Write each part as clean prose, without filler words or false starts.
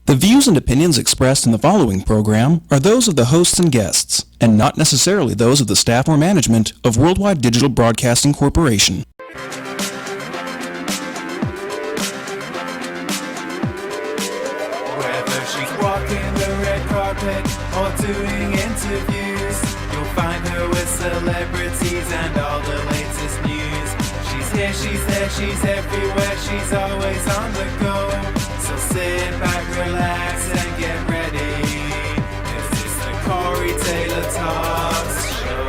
The views and opinions expressed in the following program are those of the hosts and guests, and not necessarily those of the staff or management of Worldwide Digital Broadcasting Corporation. Whether she's walking the red carpet or doing interviews, you'll find her with celebrities and all the latest news. She's here, she's there, she's everywhere, she's always on the go. So sit back, relax, and get ready, 'cause it's the Corey Taylor Talks Show.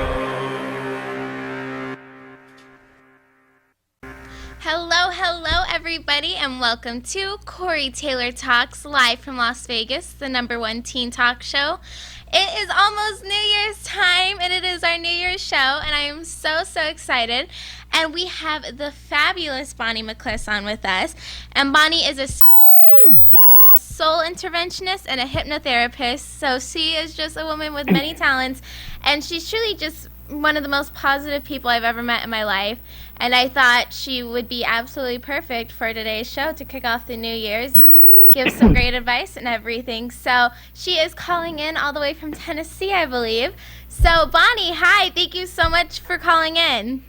Hello, everybody, and welcome to Corey Taylor Talks, live from Las Vegas, the #1 teen talk show. It is almost New Year's time, and it is our New Year's show, and I am so excited. And we have the fabulous Bonni McCliss on with us, and Bonni is a soul interventionist and a hypnotherapist, so she is just a woman with many talents, and she's truly just one of the most positive people I've ever met in my life, and I thought she would be absolutely perfect for today's show to kick off the New Year's, give some great advice and everything. So she is calling in all the way from Tennessee, I believe. So Bonni, hi, thank you so much for calling in.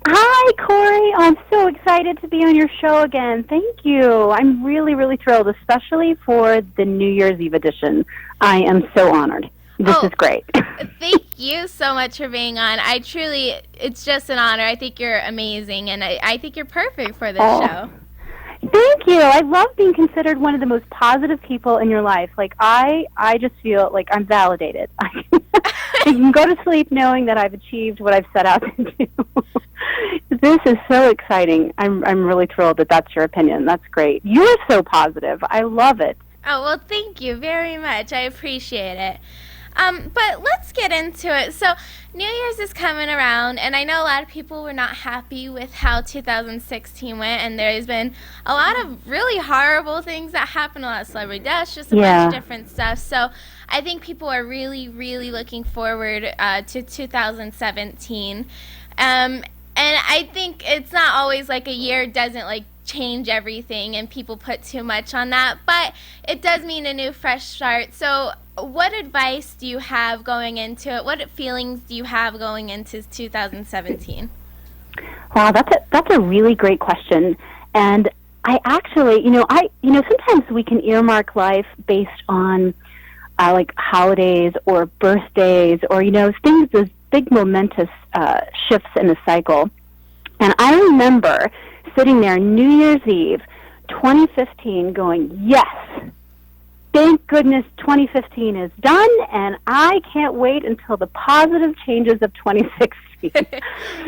Hi, Corey. I'm so excited to be on your show again. Thank you. I'm really thrilled, especially for the New Year's Eve edition. I am so honored. This is great. Thank you so much for being on. It's just an honor. I think you're amazing, and I think you're perfect for this show. Thank you. I love being considered one of the most positive people in your life. Like, I just feel like I'm validated. I can go to sleep knowing that I've achieved what I've set out to do. This is so exciting. I'm really thrilled that that's your opinion. That's great. You're so positive. I love it. Oh, well, thank you very much. I appreciate it. But let's get into it. So New Year's is coming around, and I know a lot of people were not happy with how 2016 went, and there's been a lot of really horrible things that happened, a lot of celebrity deaths, just a bunch of different stuff. So I think people are really looking forward to 2017. And I think it's not always like a year doesn't like change everything and people put too much on that, but it does mean a new fresh start. So what advice do you have going into it? What feelings do you have going into 2017? Wow, that's a really great question. And I actually, sometimes we can earmark life based on like holidays or birthdays or, things, those big momentous shifts in the cycle. And I remember sitting there New Year's Eve, 2015, going, yes, thank goodness 2015 is done, and I can't wait until the positive changes of 2016.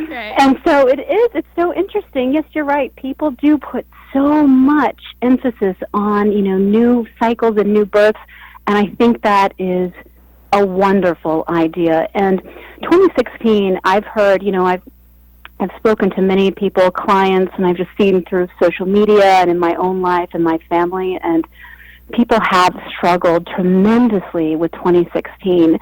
Right. And so it's so interesting. Yes, you're right. People do put so much emphasis on, new cycles and new births, and I think that is a wonderful idea. And 2016, I've heard, I've spoken to many people, clients, and I've just seen through social media and in my own life and my family, and people have struggled tremendously with 2016.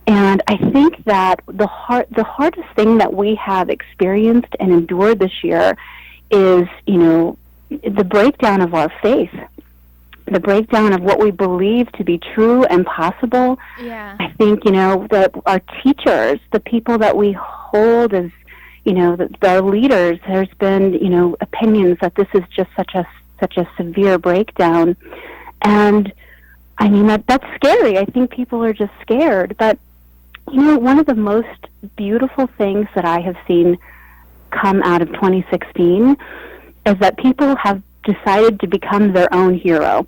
And I think that the hardest thing that we have experienced and endured this year is, the breakdown of our faith, the breakdown of what we believe to be true and possible. Yeah. I think, that our teachers, the people that we hold as, our leaders, there's been, opinions that this is just such a severe breakdown. And I mean, that's scary. I think people are just scared. But, one of the most beautiful things that I have seen come out of 2016 is that people have decided to become their own hero.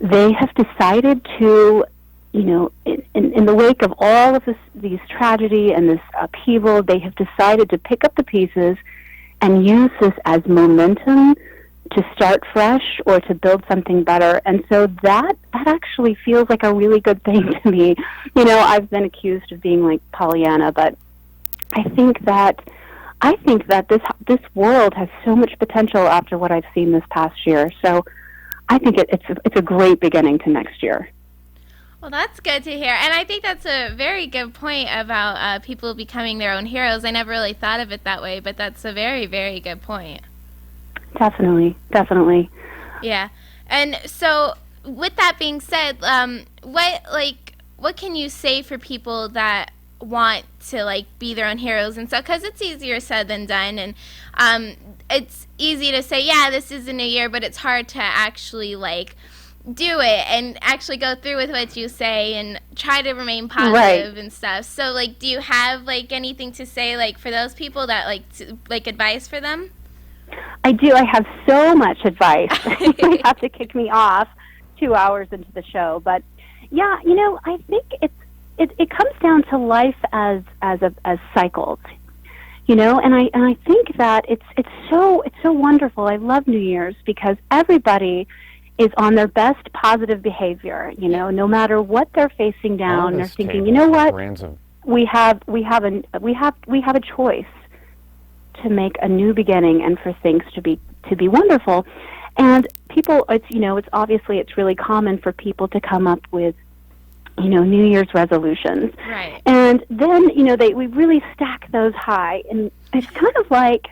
They have decided to, in the wake of all of these tragedy and this upheaval, they have decided to pick up the pieces and use this as momentum to start fresh or to build something better. And so that actually feels like a really good thing to me. I've been accused of being like Pollyanna, but I think that this world has so much potential after what I've seen this past year. So I think it's a great beginning to next year. Well, that's good to hear. And I think that's a very good point about people becoming their own heroes. I never really thought of it that way, but that's a very, very good point. Definitely. Yeah. And so with that being said, what can you say for people that want to like be their own heroes and stuff? Because it's easier said than done, and it's easy to say, yeah, this is a new year, but it's hard to actually like do it and actually go through with what you say and try to remain positive and stuff. So like, do you have like anything to say like for those people that like advice for them? I do. I have so much advice. You have to kick me off 2 hours into the show, but yeah, I think it comes down to life as cycles, and I think that it's so wonderful. I love New Year's because everybody is on their best positive behavior. No matter what they're facing down, they're thinking, you know what, we have a choice to make a new beginning and for things to be wonderful. And people, it's really common for people to come up with, New Year's resolutions. Right. And then, we really stack those high. And it's kind of like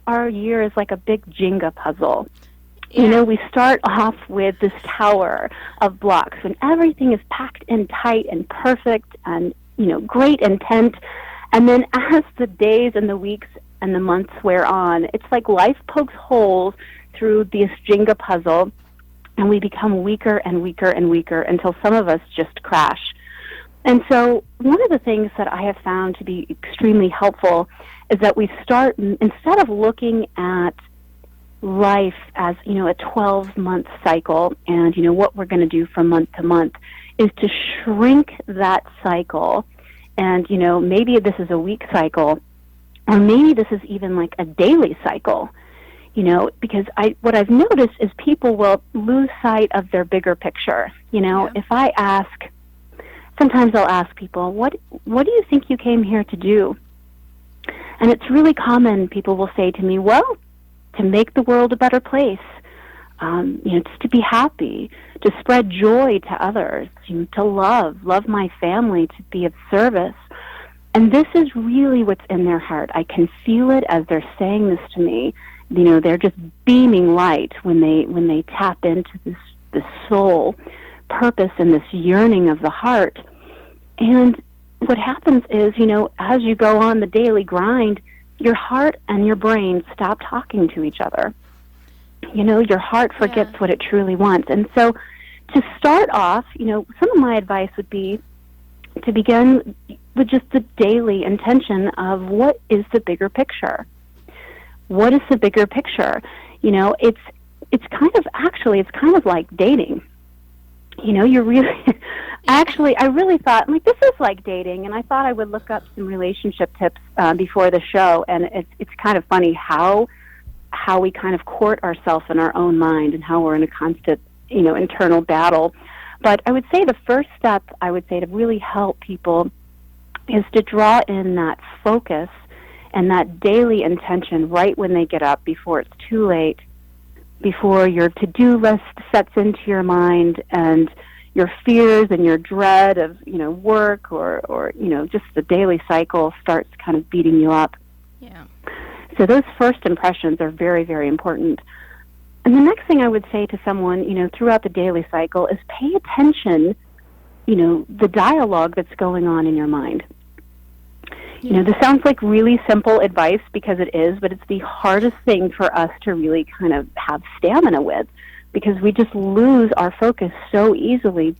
our year is like a big Jenga puzzle. Yeah. We start off with this tower of blocks and everything is packed in tight and perfect and, great intent. And then as the days and the weeks and the months wear on, it's like life pokes holes through this Jenga puzzle, and we become weaker and weaker and weaker until some of us just crash. And so one of the things that I have found to be extremely helpful is that we start, instead of looking at life as, a 12-month cycle and, what we're going to do from month to month, is to shrink that cycle. And, maybe this is a week cycle, or maybe this is even like a daily cycle, because what I've noticed is people will lose sight of their bigger picture. If sometimes I'll ask people, what do you think you came here to do? And it's really common, people will say to me, well, to make the world a better place, just to be happy, to spread joy to others, to love my family, to be of service. And this is really what's in their heart. I can feel it as they're saying this to me. They're just beaming light when they tap into this soul purpose and this yearning of the heart. And what happens is, as you go on the daily grind, your heart and your brain stop talking to each other. Your heart forgets what it truly wants. And so to start off, some of my advice would be to begin with just the daily intention of what is the bigger picture? What is the bigger picture? It's kind of like dating. You're really, actually, I really thought, this is like dating, and I thought I would look up some relationship tips before the show, and it's kind of funny how we kind of court ourselves in our own mind and how we're in a constant, internal battle. But I would say the first step, to really help people is to draw in that focus and that daily intention right when they get up, before it's too late, before your to-do list sets into your mind and your fears and your dread of, work or just the daily cycle starts kind of beating you up. Yeah. So those first impressions are very, very important. And the next thing I would say to someone, throughout the daily cycle is pay attention, the dialogue that's going on in your mind. This sounds like really simple advice because it is, but it's the hardest thing for us to really kind of have stamina with, because we just lose our focus so easily,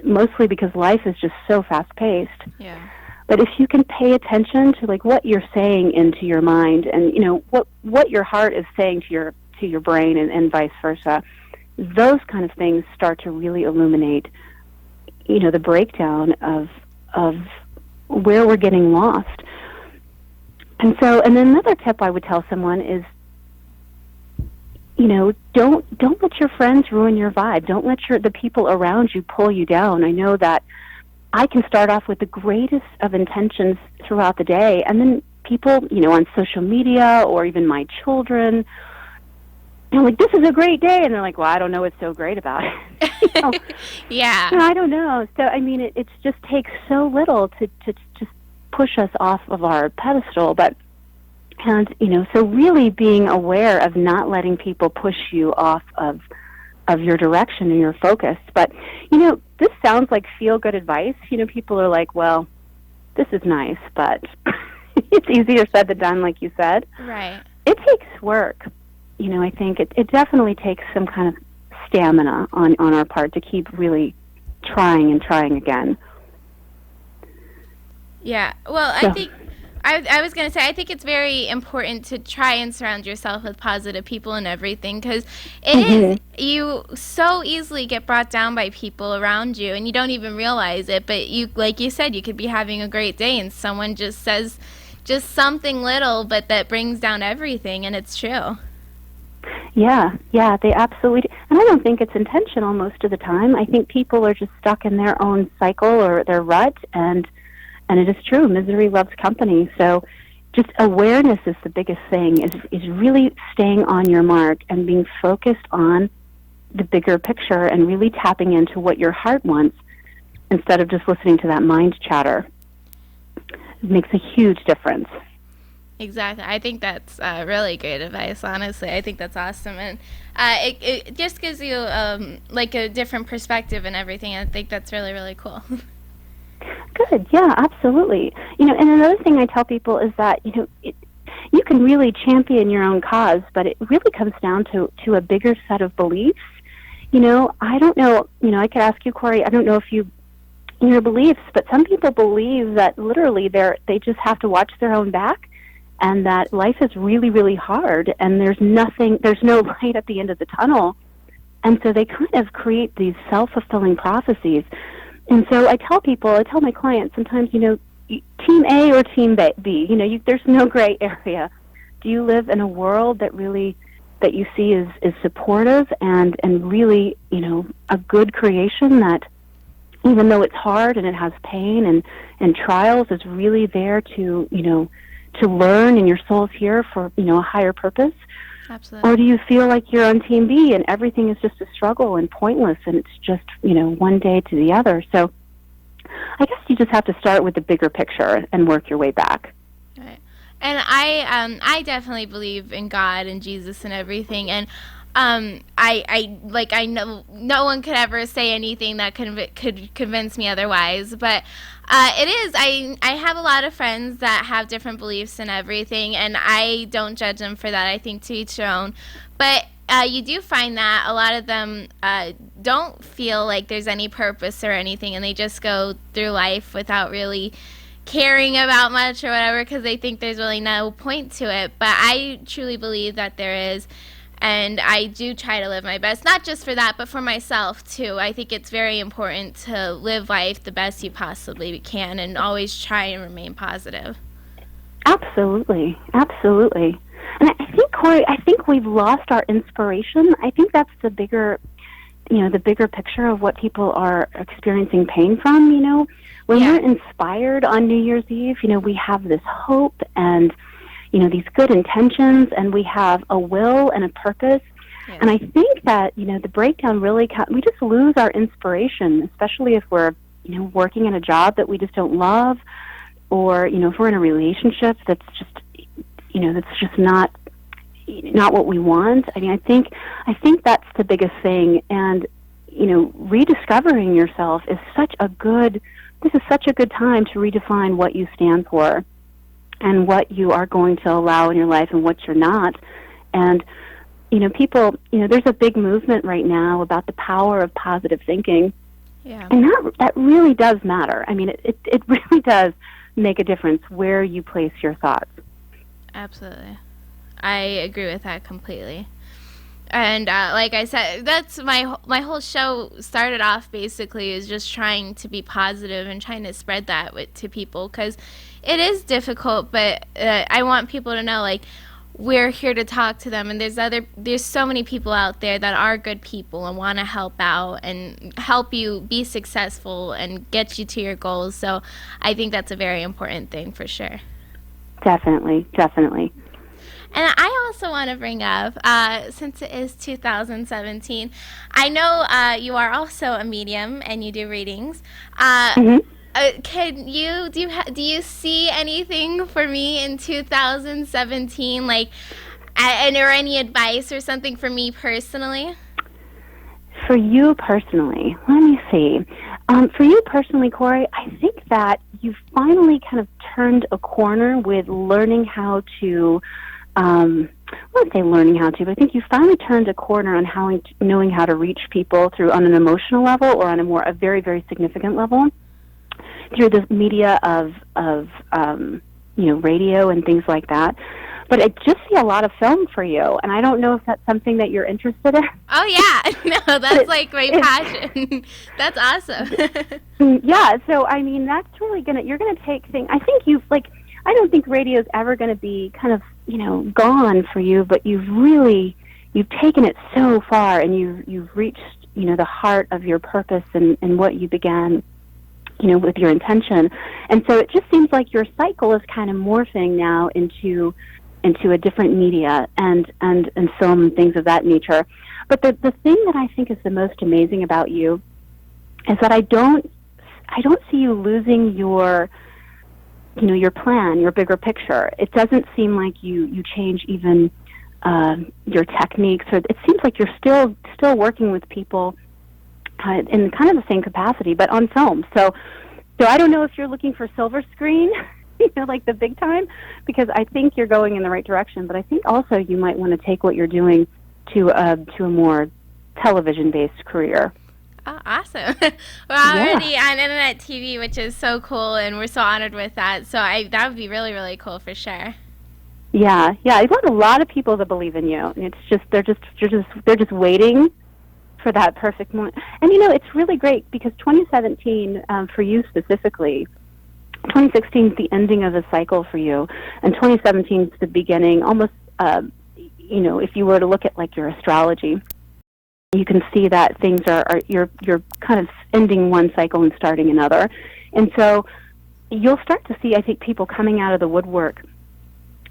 mostly because life is just so fast-paced. Yeah. But if you can pay attention to what you're saying into your mind, and what your heart is saying to your brain, and vice versa, those kind of things start to really illuminate, the breakdown of where we're getting lost. And then another tip I would tell someone is, don't let your friends ruin your vibe. Don't let the people around you pull you down. I know that I can start off with the greatest of intentions throughout the day, and then people, on social media or even my children, I'm like, this is a great day, and they're like, well, I don't know what's so great about it. Yeah. I don't know. So, it just takes so little to just push us off of our pedestal. So really being aware of not letting people push you off of of your direction and your focus. But, this sounds like feel-good advice. People are like, well, this is nice, but it's easier said than done, like you said. Right. It takes work. I think it definitely takes some kind of stamina on our part to keep really trying and trying again. Yeah. Well, I think I was going to say, I think it's very important to try and surround yourself with positive people and everything, because it is, you so easily get brought down by people around you and you don't even realize it. But you, like you said, you could be having a great day and someone just says just something little, but that brings down everything, and it's true. Yeah, they absolutely, and I don't think it's intentional most of the time. I think people are just stuck in their own cycle or their rut, and it is true, misery loves company. So just awareness is the biggest thing, is really staying on your mark and being focused on the bigger picture and really tapping into what your heart wants instead of just listening to that mind chatter. It makes a huge difference. Exactly. I think that's really great advice, honestly. I think that's awesome. And it just gives you like a different perspective and everything. I think that's really, really cool. Good. Yeah, absolutely. And another thing I tell people is that, you can really champion your own cause, but it really comes down to a bigger set of beliefs. I don't know, I could ask you, Corey, I don't know if your beliefs, but some people believe that literally they just have to watch their own back, and that life is really, really hard, and there's no light at the end of the tunnel. And so they kind of create these self-fulfilling prophecies. And so I tell my clients sometimes, team A or team B, there's no gray area. Do you live in a world that you see is supportive and really, a good creation that, even though it's hard and it has pain and trials, is really there to learn, and your soul's here for, a higher purpose? Absolutely. Or do you feel like you're on team B and everything is just a struggle and pointless, and it's just, one day to the other? So I guess you just have to start with the bigger picture and work your way back. Right. And I definitely believe in God and Jesus and everything, and I know no one could ever say anything that could convince me otherwise, but it is. I have a lot of friends that have different beliefs and everything, and I don't judge them for that. I think to each their own. But you do find that a lot of them don't feel like there's any purpose or anything, and they just go through life without really caring about much or whatever, because they think there's really no point to it. But I truly believe that there is. And I do try to live my best, not just for that, but for myself, too. I think it's very important to live life the best you possibly can and always try and remain positive. Absolutely. And I think, Corey, we've lost our inspiration. I think that's the bigger picture of what people are experiencing pain from, When we're inspired on New Year's Eve, we have this hope and these good intentions, and we have a will and a purpose. Yeah. And I think that, the breakdown really, we just lose our inspiration, especially if we're, working in a job that we just don't love, or, if we're in a relationship that's just not what we want. I mean, I think that's the biggest thing. And, rediscovering yourself is such a good time to redefine what you stand for and what you are going to allow in your life and what you're not. And, people, there's a big movement right now about the power of positive thinking. Yeah. And that really does matter. I mean, it really does make a difference where you place your thoughts. Absolutely. I agree with that completely. And like I said, that's my whole show started off basically is just trying to be positive and trying to spread that to people, because it is difficult, but I want people to know, like, we're here to talk to them, and there's so many people out there that are good people and want to help out and help you be successful and get you to your goals. So I think that's a very important thing for sure. Definitely. And I also want to bring up, since it is 2017, I know you are also a medium and you do readings. Can you do you see anything for me in 2017, like, or any advice or something for me personally? For you personally, let me see. For you personally, Corey, I think that you've finally kind of turned a corner with learning how to, I won't say learning how to, but I think you finally turned a corner on knowing how to reach people on an emotional level or on a very, very significant level through the media of radio and things like that. But I just see a lot of film for you, and I don't know if that's something that you're interested in. Oh, yeah. No, that's like my passion. That's awesome. Yeah, so, I mean, that's really you're going to take things, I think I don't think radio's ever going to be kind of, gone for you, but you've taken it so far, and you've reached, the heart of your purpose and what you began, with your intention. And so it just seems like your cycle is kind of morphing now into a different media and film and things of that nature. But the thing that I think is the most amazing about you is that I don't see you losing your plan, your bigger picture. It doesn't seem like you change even your techniques, or it seems like you're still working with people in kind of the same capacity, but on film. So I don't know if you're looking for silver screen, like the big time, because I think you're going in the right direction. But I think also you might want to take what you're doing to a more television-based career. Oh, awesome. We're already on internet TV, which is so cool, and we're so honored with that. So that would be really, really cool for sure. Yeah. I've got a lot of people that believe in you. And it's just they're just waiting for that perfect moment. And it's really great because 2017 for you specifically, 2016 is the ending of a cycle for you, and 2017 is the beginning. Almost, if you were to look at like your astrology, you can see that things you're kind of ending one cycle and starting another. And so you'll start to see, I think, people coming out of the woodwork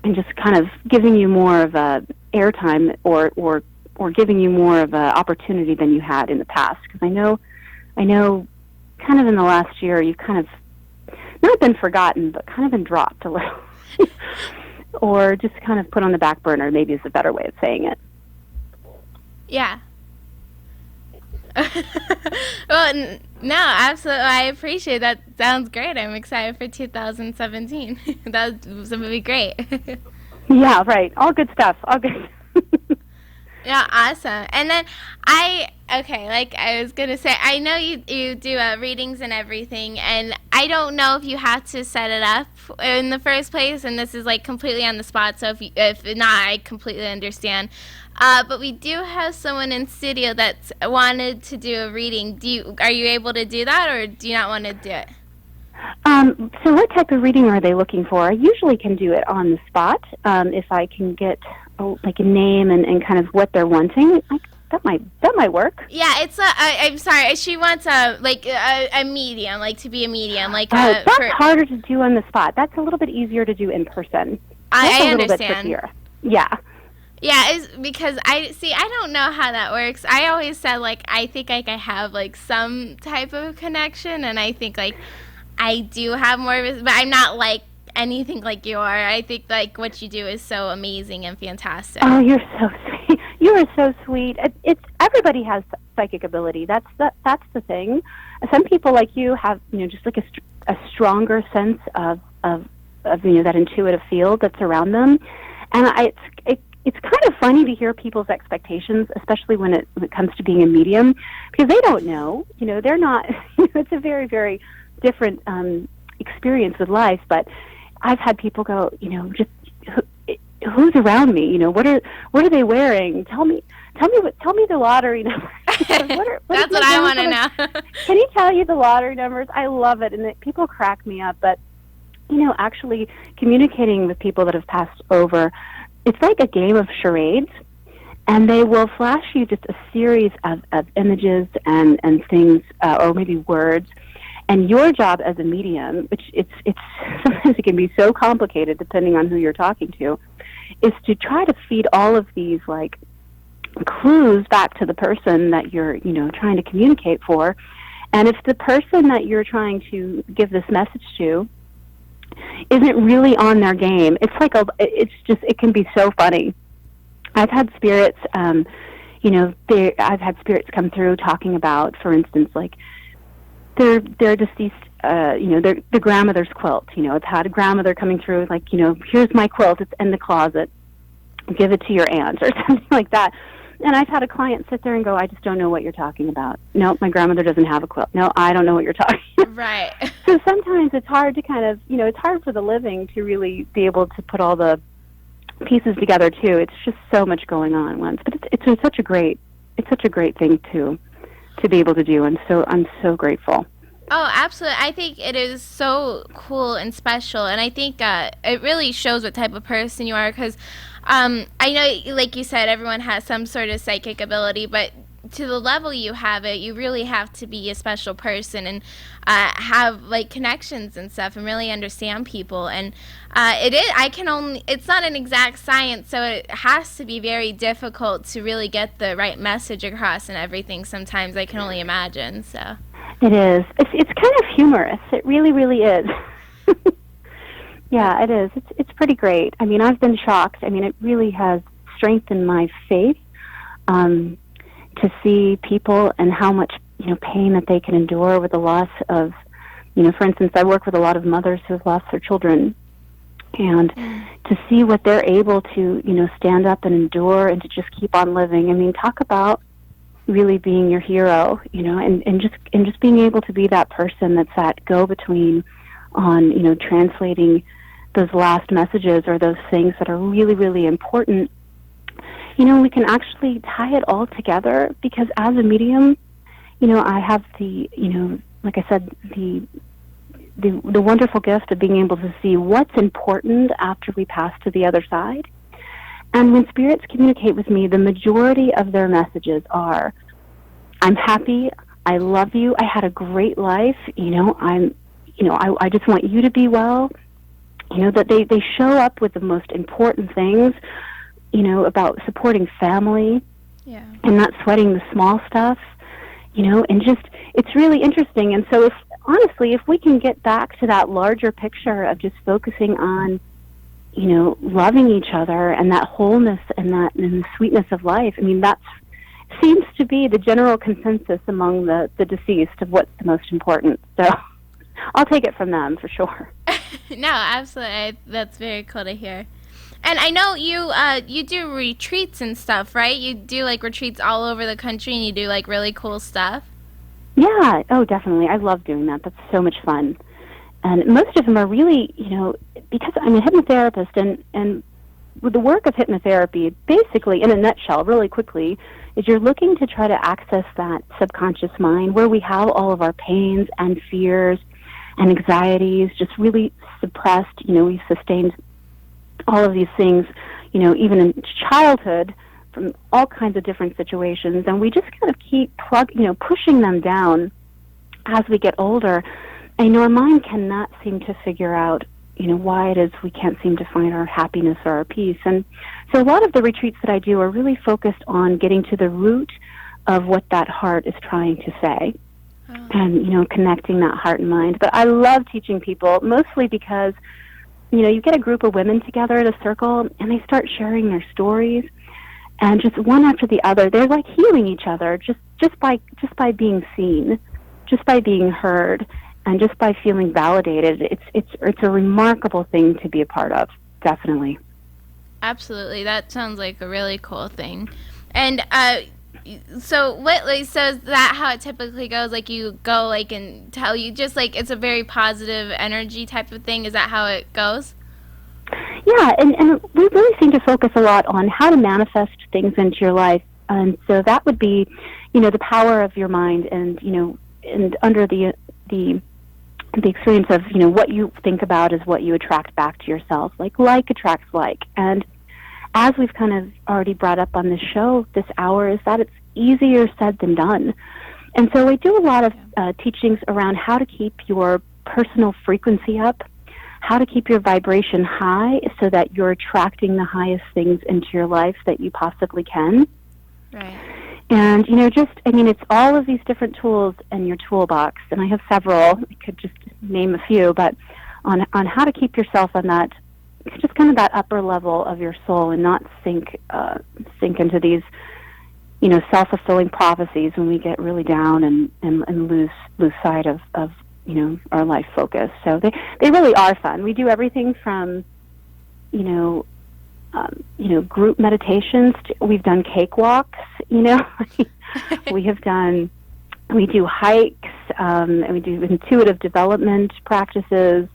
and just kind of giving you more of a airtime or giving you more of an opportunity than you had in the past. Because I know kind of in the last year you've kind of not been forgotten, but kind of been dropped a little. Or just kind of put on the back burner, maybe is a better way of saying it. Yeah. Well, no, absolutely. I appreciate that. Sounds great. I'm excited for 2017. That's going to be great. Yeah, right. All good stuff. All good. Yeah, awesome. And then like I was going to say, I know you do readings and everything, and I don't know if you have to set it up in the first place, and this is like completely on the spot, so if not, I completely understand. But we do have someone in studio that's wanted to do a reading. Are you able to do that, or do you not want to do it? So what type of reading are they looking for? I usually can do it on the spot if I can get like a name and kind of what they're wanting. That might work. Yeah, it's I'm sorry. She wants a medium, like to be a medium, like. That's harder to do on the spot. That's a little bit easier to do in person. I understand. A little bit trickier. Yeah. Yeah, it's because I don't know how that works. I always said I think I have some type of connection, and I think I do have more of it, but I'm not anything like you are. I think what you do is so amazing and fantastic. Oh, you're so sweet. You are so sweet. It's everybody has psychic ability. That's the thing. Some people like you have just a stronger sense of that intuitive field that's around them, and it's kind of funny to hear people's expectations, especially when it comes to being a medium, because they don't know. They're not. It's a very, very different experience with life. But I've had people go, just who's around me? What are they wearing? Tell me the lottery numbers. That's what I want to know. Can he tell you the lottery numbers? I love it, and people crack me up. But actually communicating with people that have passed over. It's like a game of charades, and they will flash you just a series of images and things, or maybe words. And your job as a medium, which it's sometimes it can be so complicated depending on who you're talking to, is to try to feed all of these clues back to the person that you're trying to communicate for. And if the person that you're trying to give this message to isn't really on their game, it can be so funny. I've had spirits, I've had spirits come through talking about, for instance, like their deceased, their grandmother's quilt. I've had a grandmother coming through, like, here's my quilt, it's in the closet, give it to your aunt, or something like that. And I've had a client sit there and go, I just don't know what you're talking about. No, my grandmother doesn't have a quilt. No, I don't know what you're talking about. Right. So sometimes it's hard to kind of, it's hard for the living to really be able to put all the pieces together too. It's just so much going on at once. But it's such a great thing to be able to do. And so I'm so grateful. Oh, absolutely. I think it is so cool and special, and I think it really shows what type of person you are, because I know, like you said, everyone has some sort of psychic ability, but to the level you have it, you really have to be a special person and have like connections and stuff and really understand people. And it's not an exact science, so it has to be very difficult to really get the right message across and everything sometimes, I can only imagine. So it is. It's kind of humorous. It really, really is. Yeah, it is. It's pretty great. I mean, I've been shocked. I mean, it really has strengthened my faith to see people and how much, pain that they can endure with the loss of, for instance, I work with a lot of mothers who have lost their children, and to see what they're able to, stand up and endure and to just keep on living. I mean, talk about really being your hero, and just being able to be that person that's that go-between on, translating those last messages or those things that are really, really important. We can actually tie it all together, because as a medium, I have the, like I said, the wonderful gift of being able to see what's important after we pass to the other side. And when spirits communicate with me, the majority of their messages are, I'm happy, I love you, I had a great life, I just want you to be well. That they show up with the most important things, about supporting family, and not sweating the small stuff, and just, it's really interesting. And so if we can get back to that larger picture of just focusing on, loving each other and that wholeness and the sweetness of life, I mean, that seems to be the general consensus among the deceased of what's the most important. So I'll take it from them for sure. No, absolutely. That's very cool to hear. And I know you do retreats and stuff, right? You do like retreats all over the country, and you do like really cool stuff. Yeah, oh, definitely. I love doing that. That's so much fun. And most of them are really, because I'm a hypnotherapist, and with the work of hypnotherapy, basically, in a nutshell, really quickly, is you're looking to try to access that subconscious mind where we have all of our pains and fears and anxieties just really suppressed. We've sustained all of these things, even in childhood from all kinds of different situations, and we just kind of keep pushing them down as we get older. And our mind cannot seem to figure out, why it is we can't seem to find our happiness or our peace. And so a lot of the retreats that I do are really focused on getting to the root of what that heart is trying to say. And, connecting that heart and mind. But I love teaching people, mostly because, you get a group of women together at a circle, and they start sharing their stories, and just one after the other, they're like healing each other just by being seen, just by being heard, and just by feeling validated. It's a remarkable thing to be a part of, definitely. Absolutely. That sounds like a really cool thing. And so is that how it typically goes? Like you go and tell you just like it's a very positive energy type of thing? Is that how it goes? Yeah, and we really seem to focus a lot on how to manifest things into your life. And so that would be, the power of your mind, and and under the experience of, what you think about is what you attract back to yourself. Like attracts like. And as we've kind of already brought up on this show this hour, is that it's easier said than done. And so we do a lot of teachings around how to keep your personal frequency up, how to keep your vibration high so that you're attracting the highest things into your life that you possibly can. Right. And, it's all of these different tools in your toolbox, and I have several. I could just name a few, but on how to keep yourself on that, just kind of that upper level of your soul and not sink into these, self-fulfilling prophecies when we get really down and lose sight of our life focus. So they really are fun. We do everything from group meditations. We've done cakewalks. We do hikes. And we do intuitive development practices.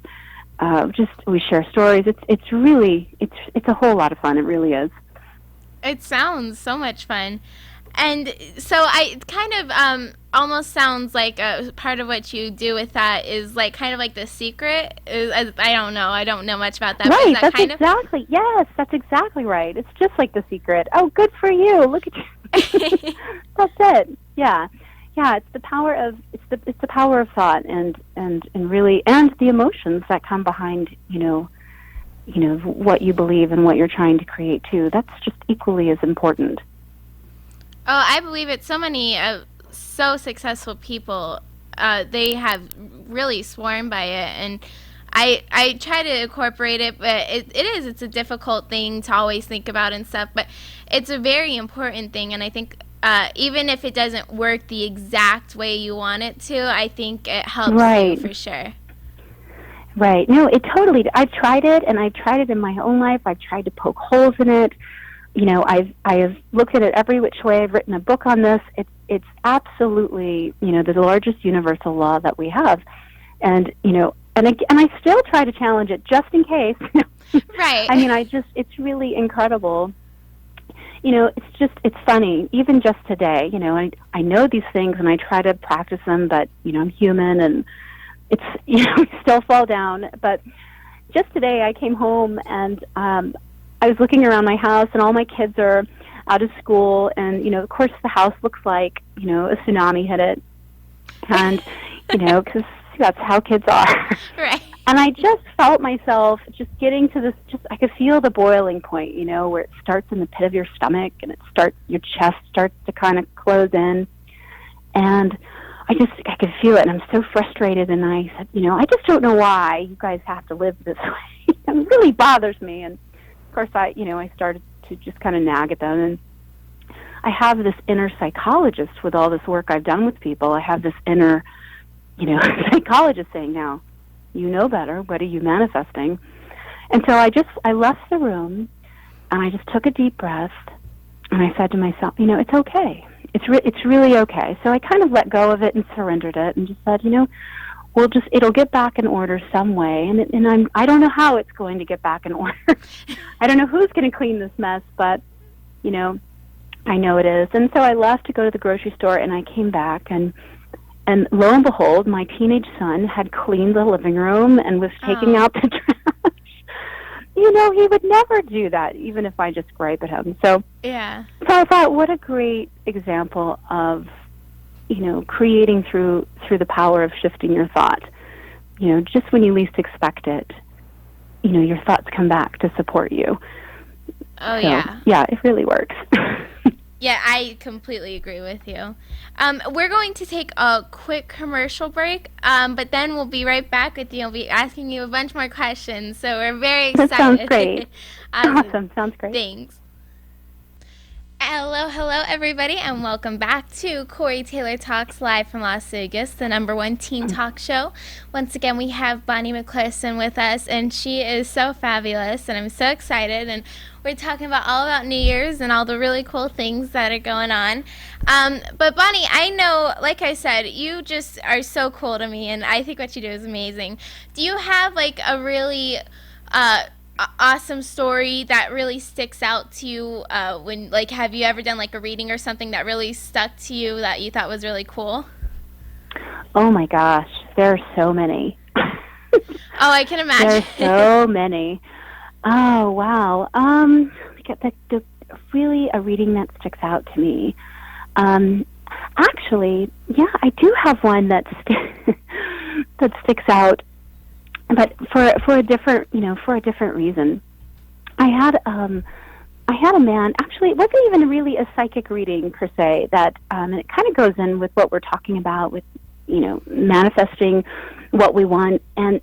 We share stories. It's really a whole lot of fun. It really is. It sounds so much fun. And so I kind of almost sounds like a part of what you do with that is like kind of like The Secret. I don't know. I don't know much about that. Right. That's exactly. Yes, that's exactly right. It's just like The Secret. Oh, good for you. Look at you. That's it. Yeah. Yeah. It's the power of it's the power of thought and really and the emotions that come behind what you believe and what you're trying to create too. That's just equally as important. Oh, I believe it. So many so successful people, they have really sworn by it, and I try to incorporate it, but it's a difficult thing to always think about and stuff, but it's a very important thing, and I think even if it doesn't work the exact way you want it to, I think it helps you for sure. Right. No, it totally. I've tried it, and I've tried it in my own life. I've tried to poke holes in it. I have looked at it every which way. I've written a book on this. It's absolutely, the largest universal law that we have. And, and I still try to challenge it just in case. Right. I mean, it's really incredible. It's funny. Even just today, I know these things and I try to practice them, but, I'm human and it's, we still fall down. But just today I came home and, I was looking around my house, and all my kids are out of school, and, of course, the house looks like, a tsunami hit it, and, because that's how kids are. Right. And I just felt myself just getting to this, I could feel the boiling point, where it starts in the pit of your stomach, and your chest starts to kind of close in, and I could feel it, and I'm so frustrated, and I said, I just don't know why you guys have to live this way. It really bothers me, and of course, I started to just kind of nag at them, and I have this inner psychologist with all this work I've done with people. I have this inner, psychologist saying, now, you know better. What are you manifesting? And so I left the room, and I just took a deep breath, and I said to myself, it's okay. It's really okay. So I kind of let go of it and surrendered it, and just said, it'll get back in order some way, and I don't know how it's going to get back in order. I don't know who's going to clean this mess, but I know it is. And so I left to go to the grocery store, and I came back, and lo and behold, my teenage son had cleaned the living room and was taking out the trash. He would never do that, even if I just gripe at him. So I thought, what a great example of creating through the power of shifting your thought. Just when you least expect it, your thoughts come back to support you. Oh, so, yeah, it really works. Yeah, I completely agree with you. We're going to take a quick commercial break, but then we'll be right back with you. I'll be asking you a bunch more questions, so we're very excited. That sounds great. Awesome. Sounds great. Thanks. Hello, everybody, and welcome back to Corey Taylor Talks live from Las Vegas, the #1 teen talk show. Once again, we have Bonni McCliss with us, and she is so fabulous, and I'm so excited. And we're talking all about New Year's and all the really cool things that are going on. But Bonni, I know, like I said, you just are so cool to me, and I think what you do is amazing. Do you have like a really awesome story that really sticks out to you when, like, have you ever done like a reading or something that really stuck to you that you thought was really cool? Oh my gosh, there are so many. Oh, I can imagine. There are so many. Oh wow. The really a reading that sticks out to me. Actually, yeah, I do have one that that sticks out. But for a different reason. I had a man, actually it wasn't even really a psychic reading per se, that and it kind of goes in with what we're talking about with manifesting what we want, and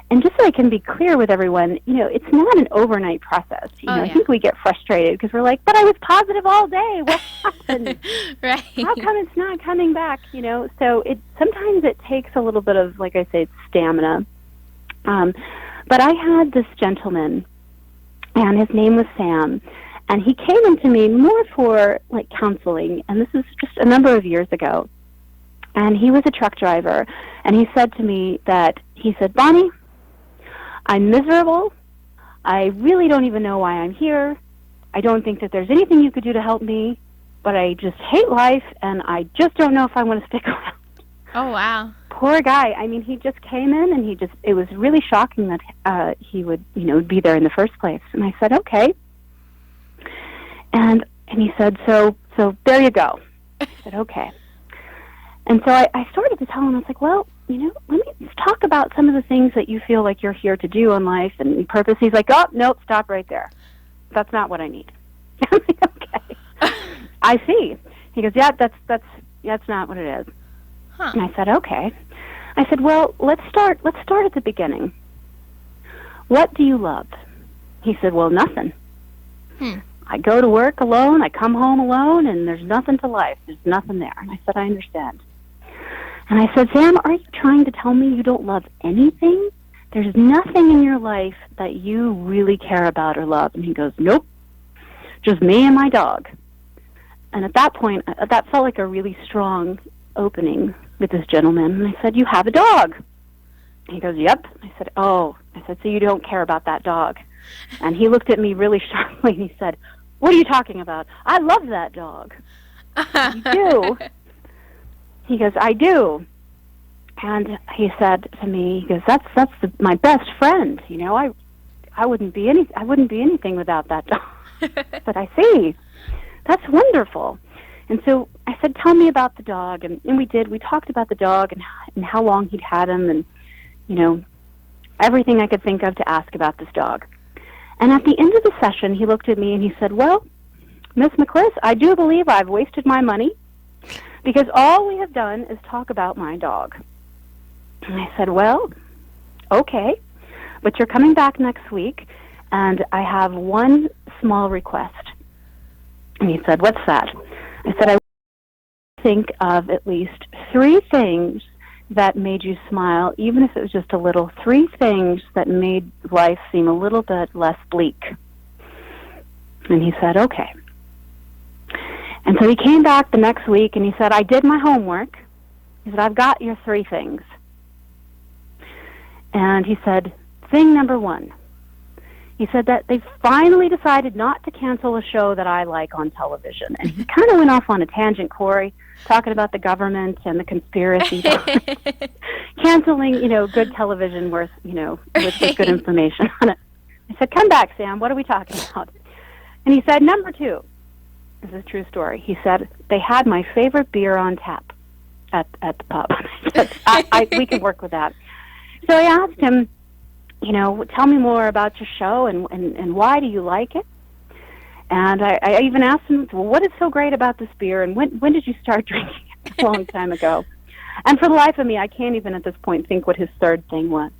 And just so I can be clear with everyone, it's not an overnight process. I think we get frustrated because we're like, but I was positive all day. What happened? Right. How come it's not coming back? So sometimes it takes a little bit of, like I say, stamina. But I had this gentleman, and his name was Sam, and he came into me more for like counseling, and this is just a number of years ago. And he was a truck driver, and he said to me Bonni, I'm miserable. I really don't even know why I'm here. I don't think that there's anything you could do to help me, but I just hate life, and I just don't know if I want to stick around. Oh, wow. Poor guy. I mean, he just came in, and it was really shocking that he would, be there in the first place. And I said, okay. And he said, so there you go. I said, okay. And so I started to tell him, I was like, well, let me talk about some of the things that you feel like you're here to do in life and purpose. He's like, oh, nope, stop right there. That's not what I need. I'm like, okay. I see. He goes, yeah, that's not what it is. Huh. And I said, okay. I said, well, let's start at the beginning. What do you love? He said, well, nothing. I go to work alone, I come home alone, and there's nothing to life. There's nothing there. And I said, I understand. And I said, Sam, are you trying to tell me you don't love anything? There's nothing in your life that you really care about or love? And he goes, nope, just me and my dog. And at that point, that felt like a really strong opening with this gentleman. And I said, you have a dog? He goes, yep. I said, oh. I said, so you don't care about that dog? And he looked at me really sharply, and he said, what are you talking about? I love that dog. You do? He goes, I do. And he said to me, he goes, that's my best friend. I wouldn't be anything without that dog. But I see. That's wonderful. And so I said, tell me about the dog. And we did. We talked about the dog and how long he'd had him and, everything I could think of to ask about this dog. And at the end of the session, he looked at me and he said, well, Miss McCliss, I do believe I've wasted my money because all we have done is talk about my dog. And I said, well, okay, but you're coming back next week, and I have one small request. And he said, what's that? I said, I think of at least 3 things that made you smile, even if it was just a little, 3 things that made life seem a little bit less bleak. And he said, okay. And so he came back the next week and he said, I did my homework. He said, I've got your 3 things. And he said, thing number 1. He said that they finally decided not to cancel a show that I like on television. And he kind of went off on a tangent, Corey, talking about the government and the conspiracy. Canceling, good television with good information on it. I said, come back, Sam. What are we talking about? And he said, number 2. This is a true story. He said, they had my favorite beer on tap at the pub. I said, we can work with that. So I asked him, tell me more about your show and why do you like it? And I even asked him, well, what is so great about this beer, and when did you start drinking it? A long time ago. And for the life of me, I can't even at this point think what his 3rd thing was.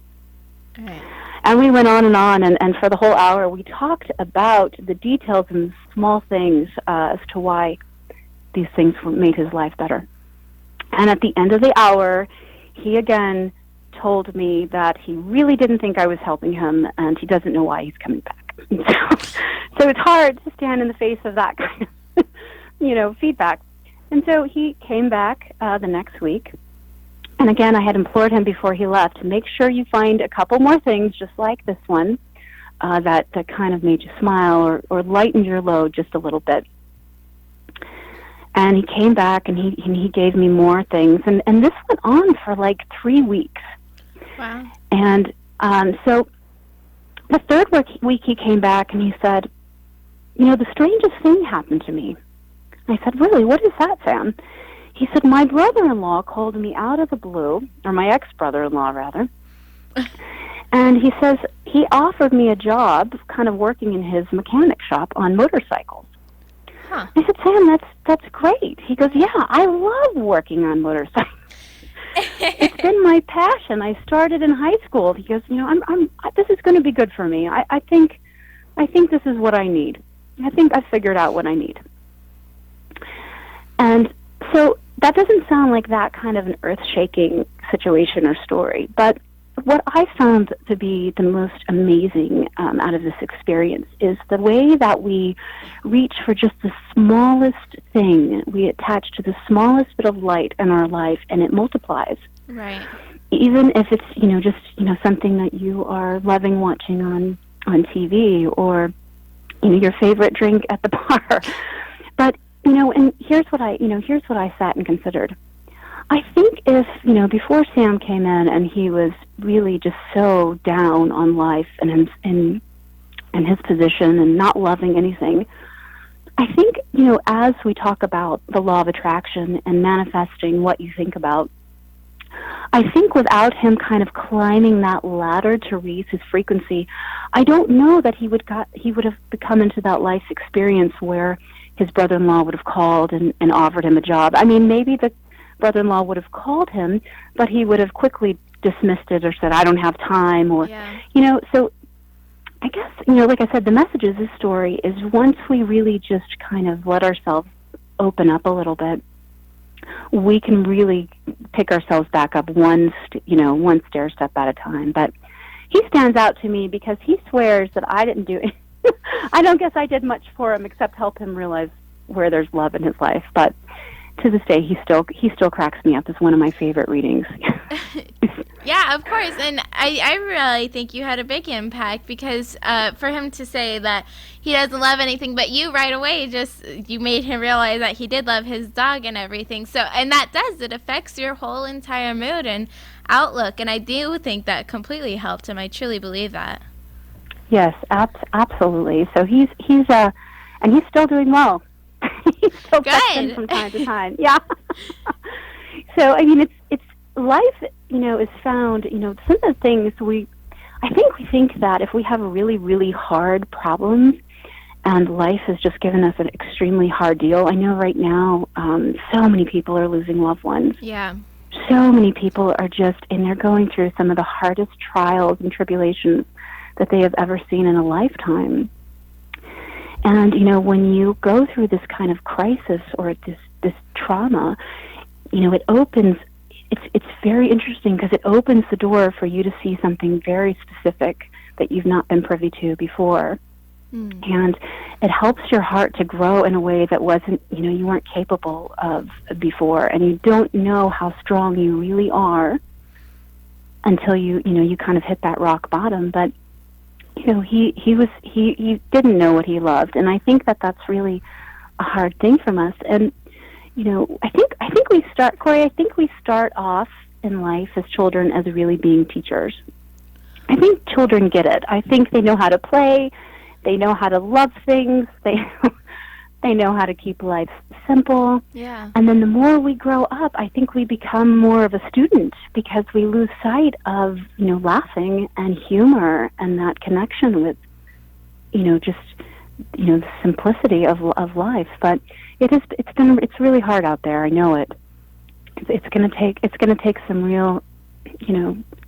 Right. And we went on, and for the whole hour, we talked about the details and small things as to why these things made his life better. And at the end of the hour, he again told me that he really didn't think I was helping him, and he doesn't know why he's coming back. So it's hard to stand in the face of that kind of, feedback. And so he came back the next week. And again, I had implored him before he left, make sure you find a couple more things just like this one that kind of made you smile or lightened your load just a little bit. And he came back and he gave me more things. And this went on for like 3 weeks. Wow. And so the 3rd week he came back and he said, the strangest thing happened to me. I said, really, what is that, Sam? He said, my brother-in-law called me out of the blue, or my ex-brother-in-law, rather, and he says he offered me a job kind of working in his mechanic shop on motorcycles. Huh. I said, Sam, that's great. He goes, yeah, I love working on motorcycles. It's been my passion. I started in high school. He goes, this is going to be good for me. I think this is what I need. I think I figured out what I need. And so that doesn't sound like that kind of an earth-shaking situation or story, but what I found to be the most amazing out of this experience is the way that we reach for just the smallest thing. We attach to the smallest bit of light in our life, and it multiplies. Right. Even if it's, just, something that you are loving watching on TV, or, your favorite drink at the bar. But, and here's what I sat and considered. I think if, before Sam came in and he was really just so down on life and his position and not loving anything, I think, as we talk about the law of attraction and manifesting what you think about, I think without him kind of climbing that ladder to raise his frequency, I don't know that he would have come into that life experience where his brother-in-law would have called and offered him a job. I mean, maybe the brother-in-law would have called him, but he would have quickly dismissed it or said, I don't have time, or, so I guess, like I said, the message of this story is once we really just kind of let ourselves open up a little bit, we can really pick ourselves back up one stair step at a time. But he stands out to me because he swears that I didn't do it. I don't guess I did much for him except help him realize where there's love in his life. But to this day, he still cracks me up as one of my favorite readings. Yeah, of course. And I really think you had a big impact because for him to say that he doesn't love anything but you right away, you made him realize that he did love his dog and everything. So, and it affects your whole entire mood and outlook. And I do think that completely helped him. I truly believe that. Yes, absolutely. So he's and he's still doing well. He's still good from time to time. Yeah. So I mean, it's life. Is found. Some of the things I think that if we have really, really hard problems, and life has just given us an extremely hard deal. I know right now, so many people are losing loved ones. Yeah. So many people are they're going through some of the hardest trials and tribulations that they have ever seen in a lifetime. And, when you go through this kind of crisis or this trauma, it opens, it's very interesting because it opens the door for you to see something very specific that you've not been privy to before. And it helps your heart to grow in a way that wasn't, you weren't capable of before. And you don't know how strong you really are until you kind of hit that rock bottom. But he didn't know what he loved, and I think that's really a hard thing from us. And I think we start, Corey. I think we start off in life as children as really being teachers. I think children get it. I think they know how to play, they know how to love things, they know how to keep life simple. Yeah. And then the more we grow up, I think we become more of a student because we lose sight of, laughing and humor and that connection with, the simplicity of life. But it's really hard out there. I know it. It's going to take some real,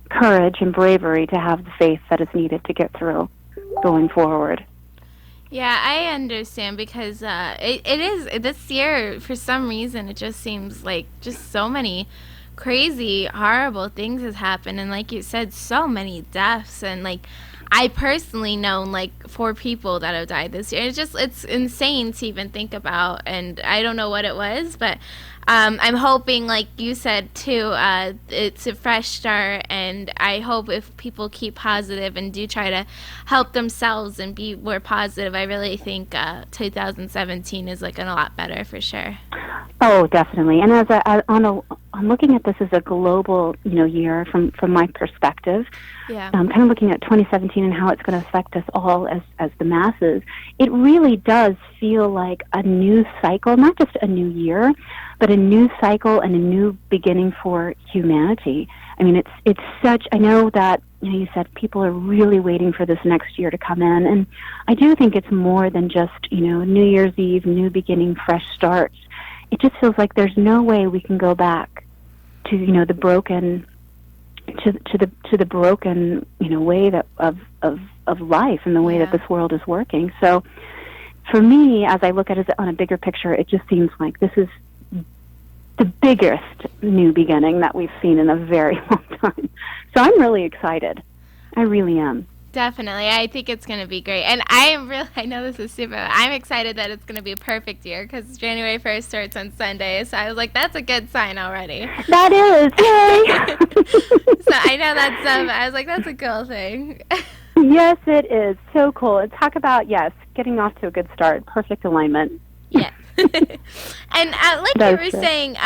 courage and bravery to have the faith that is needed to get through going forward. Yeah, I understand because it is this year, for some reason, it just seems like just so many crazy, horrible things has happened. And like you said, so many deaths. And like I personally know like 4 people that have died this year. It's insane to even think about. And I don't know what it was, but I'm hoping, like you said, too, it's a fresh start, and I hope if people keep positive and do try to help themselves and be more positive, I really think 2017 is looking a lot better for sure. Oh, definitely. And I'm looking at this as a global, year from my perspective. Yeah. Kind of looking at 2017 and how it's going to affect us all as the masses. It really does feel like a new cycle, not just a new year, but a new cycle and a new beginning for humanity. I mean, it's such. I know that you said people are really waiting for this next year to come in, and I do think it's more than just New Year's Eve, new beginning, fresh starts. It just feels like there's no way we can go back to the broken to the broken, way that of life and the way that this world is working. So for me, as I look at it on a bigger picture, it just seems like this is the biggest new beginning that we've seen in a very long time. So I'm really excited. I really am. Definitely. I think it's going to be great. And I know this is stupid, but I'm excited that it's going to be a perfect year because January 1st starts on Sunday. So I was like, that's a good sign already. That is. Yay! So I know that's, I was like, that's a cool thing. Yes, it is. So cool. And talk about, getting off to a good start. Perfect alignment. Yeah. And like you were saying,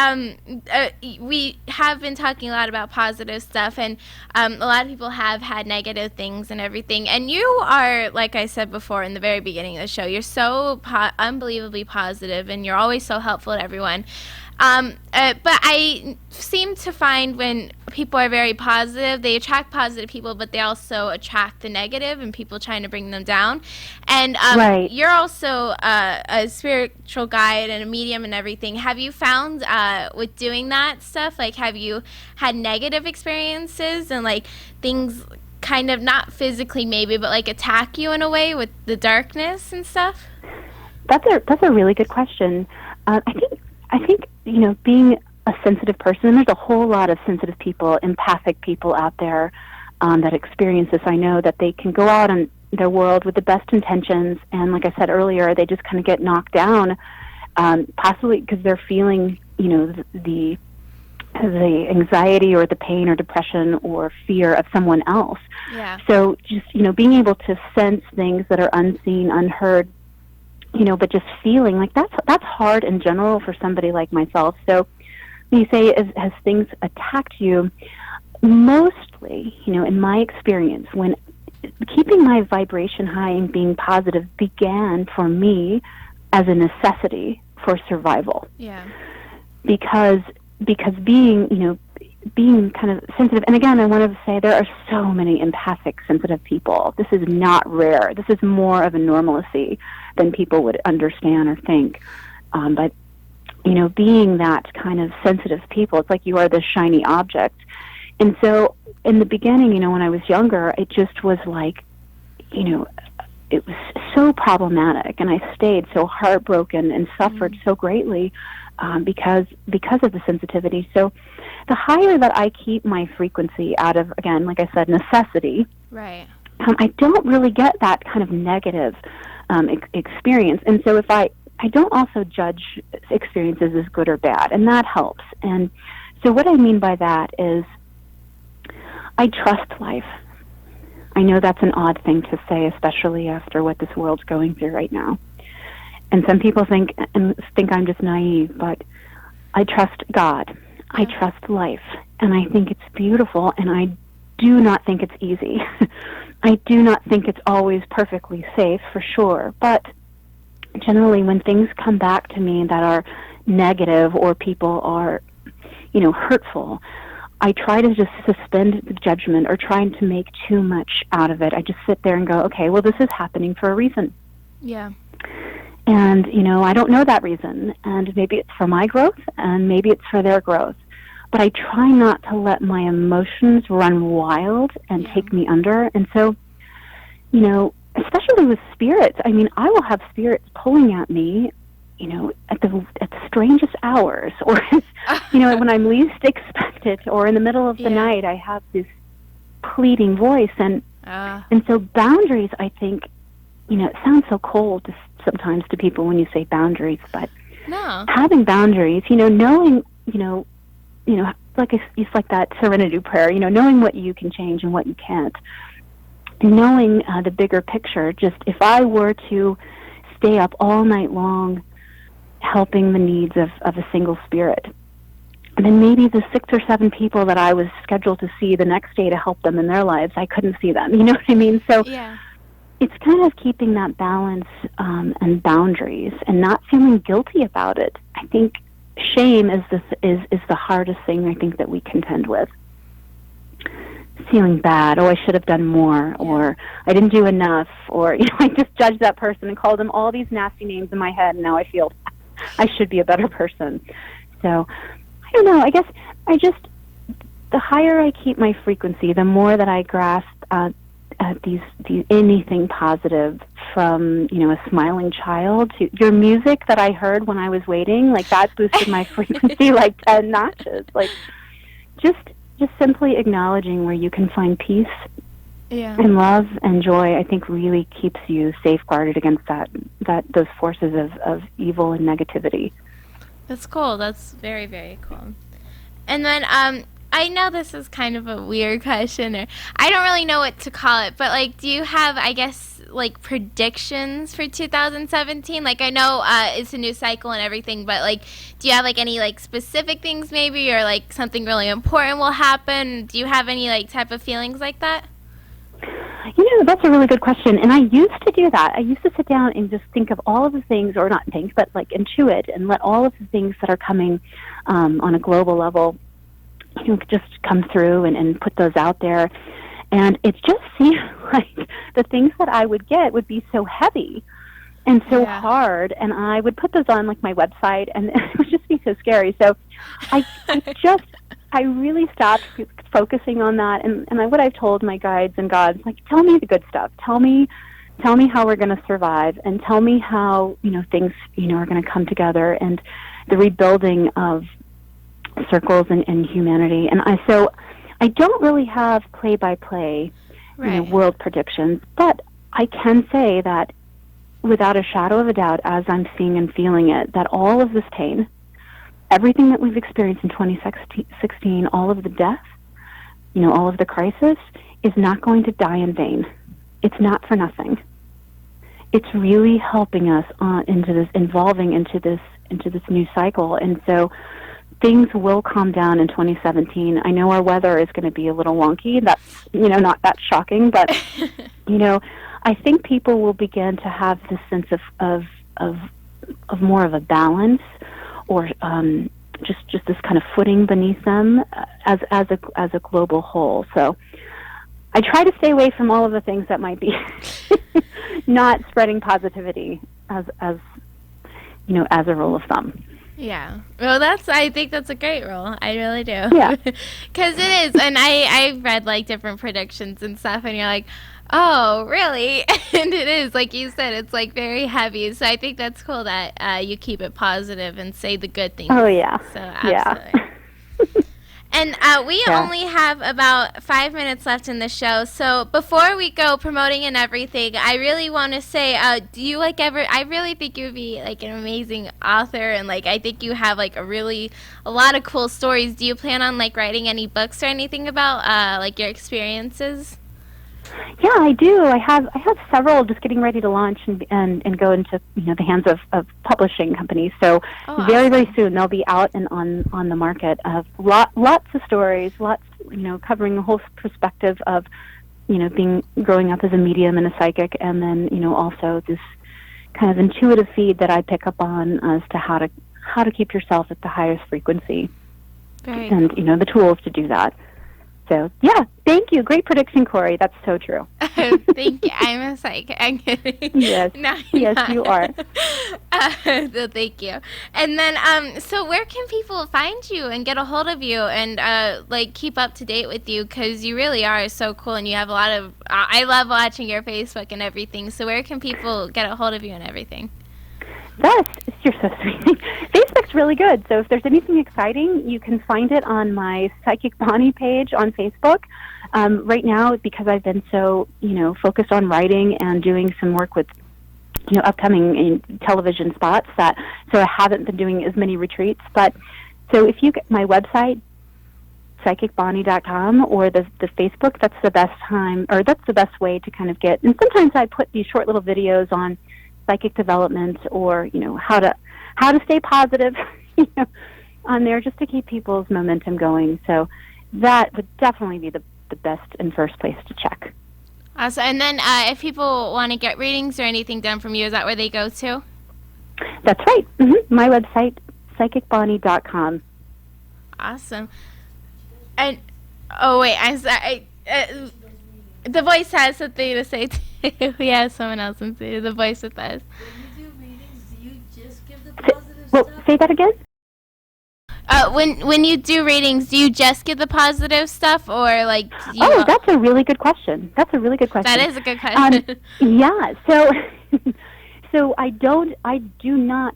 we have been talking a lot about positive stuff, and a lot of people have had negative things and everything. And you are, like I said before in the very beginning of the show, you're so unbelievably positive, and you're always so helpful to everyone. But I seem to find when people are very positive, they attract positive people, but they also attract the negative and people trying to bring them down. And you're also a spiritual guide and a medium and everything. Have you found with doing that stuff, like have you had negative experiences and like things kind of not physically maybe, but like attack you in a way with the darkness and stuff? That's a really good question. I think, being a sensitive person, there's a whole lot of sensitive people, empathic people out there that experience this. I know that they can go out in their world with the best intentions, and like I said earlier, they just kind of get knocked down, possibly because they're feeling, the anxiety or the pain or depression or fear of someone else. Yeah. So just, being able to sense things that are unseen, unheard, but just feeling like that's hard in general for somebody like myself. So when you say, has things attacked you? Mostly, in my experience, when keeping my vibration high and being positive began for me as a necessity for survival. Yeah. Because being kind of sensitive, and again, I want to say there are so many empathic, sensitive people. This is not rare. This is more of a normalcy than people would understand or think. But, being that kind of sensitive people, it's like you are this shiny object. And so in the beginning, when I was younger, it just was like, it was so problematic, and I stayed so heartbroken and suffered so greatly because of the sensitivity. So the higher that I keep my frequency out of, again, like I said, necessity, right? I don't really get that kind of negative experience. And so if I don't also judge experiences as good or bad, and that helps. And so what I mean by that is I trust life. I know that's an odd thing to say, especially after what this world's going through right now. And some people think I'm just naive, but I trust God. I trust life, and I think it's beautiful, and I do not think it's easy. I do not think it's always perfectly safe, for sure, but generally when things come back to me that are negative or people are, hurtful, I try to just suspend the judgment or trying to make too much out of it. I just sit there and go, okay, well, this is happening for a reason. Yeah. And, I don't know that reason, and maybe it's for my growth, and maybe it's for their growth. But I try not to let my emotions run wild and take me under. And so, especially with spirits, I will have spirits pulling at me, at the strangest hours, or, when I'm least expected, or in the middle of the night, I have this pleading voice. And so boundaries, I think, it sounds so cold sometimes to people when you say boundaries, but having boundaries, knowing, it's like that serenity prayer, knowing what you can change and what you can't, knowing the bigger picture. Just if I were to stay up all night long helping the needs of a single spirit, then maybe the 6 or 7 people that I was scheduled to see the next day to help them in their lives, I couldn't see them. You know what I mean? So it's kind of keeping that balance and boundaries and not feeling guilty about it. I think shame is the hardest thing I think that we contend with. Feeling bad, I should have done more, or I didn't do enough, or I just judged that person and called them all these nasty names in my head, and now I feel I should be a better person. So I don't know. I guess the higher I keep my frequency, the more that I grasp these anything positive, from a smiling child to your music that I heard when I was waiting, like that boosted my frequency like 10 notches. Like just simply acknowledging where you can find peace and love and joy, I think really keeps you safeguarded against those forces of evil and negativity. That's cool. That's very, very cool. And then I know this is kind of a weird question, or I don't really know what to call it, but like, do you have, I guess, like predictions for 2017? Like, I know it's a new cycle and everything, but like, do you have like any like specific things maybe, or like something really important will happen? Do you have any like type of feelings like that? That's a really good question, and I used to do that. I used to sit down and just think of all of the things, or not think, but like intuit, and let all of the things that are coming on a global level just come through and put those out there. And it just seemed like the things that I would get would be so heavy and so hard, and I would put those on like my website, and it would just be so scary. So I really stopped focusing on that, and what I've told my guides and gods, like, tell me the good stuff. Tell me how we're going to survive, and tell me how things are going to come together, and the rebuilding of circles and humanity. And I don't really have play-by-play world predictions, but I can say that without a shadow of a doubt, as I'm seeing and feeling it, that all of this pain, everything that we've experienced in 2016, all of the death, all of the crisis, is not going to die in vain. It's not for nothing. It's really helping us evolving into this new cycle. And so things will calm down in 2017. I know our weather is going to be a little wonky. That's, not that shocking, but, I think people will begin to have this sense of more of a balance, or just this kind of footing beneath them as a global whole. So I try to stay away from all of the things that might be not spreading positivity as a rule of thumb. Yeah. Well, I think that's a great rule. I really do. Yeah. Because it is. And I've read like different predictions and stuff, and you're like, oh, really? And it is, like you said, it's like very heavy. So I think that's cool that you keep it positive and say the good things. Oh, yeah. So absolutely. And we only have about 5 minutes left in the show. So before we go promoting and everything, I really want to say, do you I really think you would be like an amazing author, and like I think you have like a lot of cool stories. Do you plan on like writing any books or anything about like your experiences? Yeah, I do. I have several just getting ready to launch and go into the hands of publishing companies. So very, very soon they'll be out and on the market. Of lots of stories, covering the whole perspective of growing up as a medium and a psychic, and then also this kind of intuitive feed that I pick up on as to how to keep yourself at the highest frequency, and the tools to do that. So, yeah, thank you. Great prediction, Corey. That's so true. Thank you. I'm a psychic. I'm kidding. Yes. Yes, you are. So thank you. And then, so where can people find you and get a hold of you and, keep up to date with you? Because you really are so cool, and you have a lot of, I love watching your Facebook and everything. So where can people get a hold of you and everything? Yes, you're so sweet. Facebook's really good. So if there's anything exciting, you can find it on my Psychic Bonni page on Facebook. Right now, because I've been so, focused on writing and doing some work with, upcoming television spots, so I haven't been doing as many retreats. But so if you get my website, psychicbonni.com, or the Facebook, that's the best time, or that's the best way to kind of get. And sometimes I put these short little videos on psychic development, or how to stay positive on there, just to keep people's momentum going. So that would definitely be the best and first place to check. Awesome. And then if people want to get readings or anything done from you, is that where they go to? That's right. Mm-hmm. My website, psychicbonni.com. Awesome. And I'm sorry. The voice has something to say too. We have someone else in the voice with us. When you do readings, do you just give the positive Well, stuff? say that again? When you do ratings, do you just get the positive stuff, or like? That's a really good question. That is a good question. Yeah. So I do not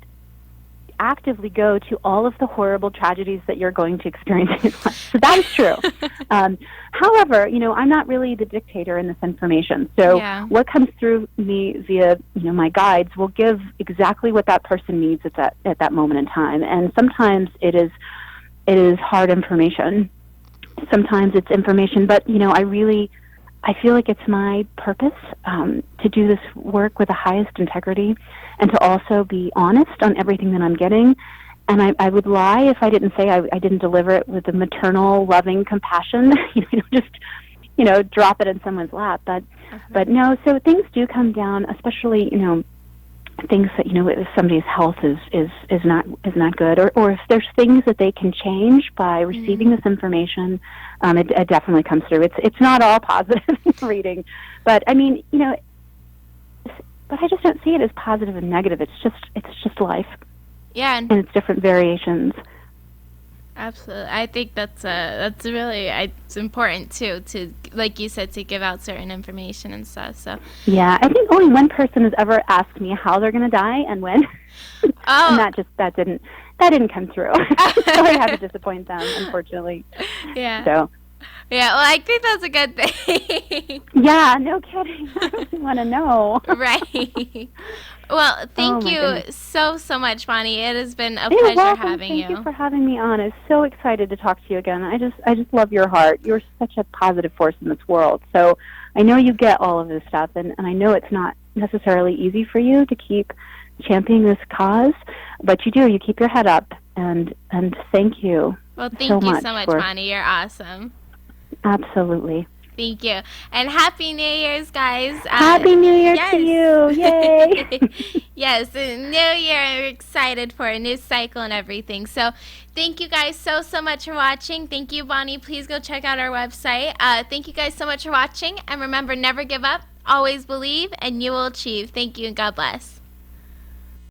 actively go to all of the horrible tragedies that you're going to experience in life. So that is true. However, I'm not really the dictator in this information. So what comes through me via, my guides will give exactly what that person needs at that moment in time. And sometimes it is hard information. Sometimes it's information, but I feel like it's my purpose to do this work with the highest integrity and to also be honest on everything that I'm getting. And I would lie if I didn't say I didn't deliver it with a maternal, loving compassion, just, drop it in someone's lap. But no, so things do come down, especially, things that, if somebody's health is not good, or if there's things that they can change by receiving this information, it definitely comes through. It's not all positive reading, but I mean, but I just don't see it as positive and negative. It's just life. Yeah, and it's different variations. Absolutely, I think that's really it's important too, to, like you said, to give out certain information and stuff. So yeah, I think only one person has ever asked me how they're going to die and when. And that didn't come through. So I had to disappoint them, unfortunately. Yeah. So. Yeah, well, I think that's a good thing. Yeah, no kidding. I really want to know. Right. Well, thank you so much, Bonni. It has been a pleasure having you. Thank you for having me on. I'm so excited to talk to you again. I just love your heart. You're such a positive force in this world. So I know you get all of this stuff, and I know it's not necessarily easy for you to keep championing this cause, but you do. You keep your head up, and thank you. Well, thank you so much, Bonni. You're awesome. Absolutely. Thank you. And Happy New Year's, guys. Happy New Year to you. Yay. Yes, the new year. I'm excited for a new cycle and everything. So thank you guys so much for watching. Thank you, Bonni. Please go check out our website. Thank you guys so much for watching. And remember, never give up, always believe, and you will achieve. Thank you, and God bless.